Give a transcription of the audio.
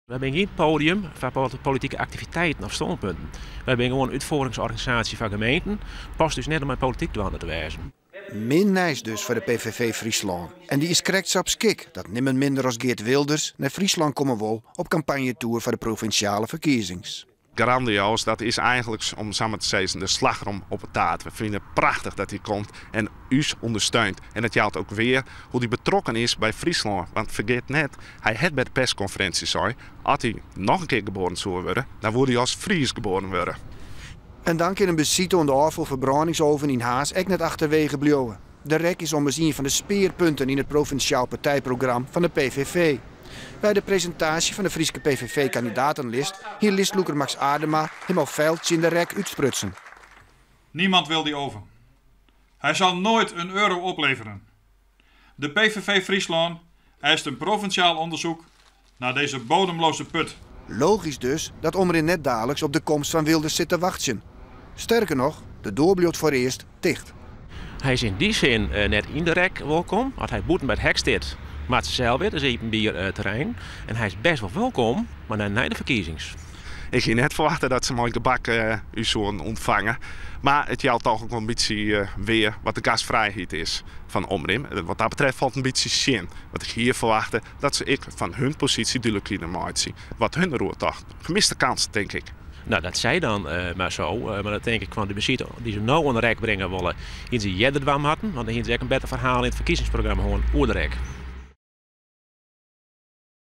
We hebben geen podium voor politieke activiteiten of standpunten. We hebben gewoon een uitvoeringsorganisatie van gemeenten. Past dus net om met politiek te wijzen. Min nice dus voor de PVV Friesland. En die is correct op skik dat nimmer minder als Geert Wilders naar Friesland komen wil op campagnetour voor de provinciale verkiezings. Grandioos, dat is eigenlijk, om samen te zeggen, de slagroom op het taart. We vinden het prachtig dat hij komt en u ondersteunt. En het geldt ook weer hoe hij betrokken is bij Friesland. Want vergeet net, hij had bij de persconferentie zei, als hij nog een keer geboren zou worden, dan wordt hij als Fries geboren worden. En dan kan een bezit aan de afval verbrandingsoven in Haas echt net achterwege blijven. De rek is een van de speerpunten in het provinciaal partijprogramma van de PVV. Bij de presentatie van de Friese PVV-kandidatenlist hier listloeker Max Adema hem al veldje in de rek uitsprutsen. Niemand wil die oven. Hij zal nooit een euro opleveren. De PVV Friesland eist een provinciaal onderzoek naar deze bodemloze put. Logisch dus dat Omrin net dadelijks op de komst van Wilders zit te wachten. Sterker nog, de deur blijft voor eerst dicht. Hij is in die zin net in de rek welkom. Als hij boeten bij het hek zit, maakt ze zelf weer, dus even bier terrein. En hij is best wel welkom, maar dan na de verkiezings. Ik ging net verwachten dat ze mooi gebak u zo'n ontvangen. Maar het geldt toch ook een beetje weer wat de gasvrijheid is van Omrim. Wat dat betreft valt een beetje zin. Wat ik hier verwachtte, dat ze van hun positie duidelijk in de markt zien. Wat hun roert toch. Gemiste kans, denk ik. Nou, dat zij dan maar zo. Maar dat denk ik van de bezieter die ze nou aan de rek brengen willen, in ze jeder dwam hadden. Want dan hebben ze een beter verhaal in het verkiezingsprogramma gewoon over de rek.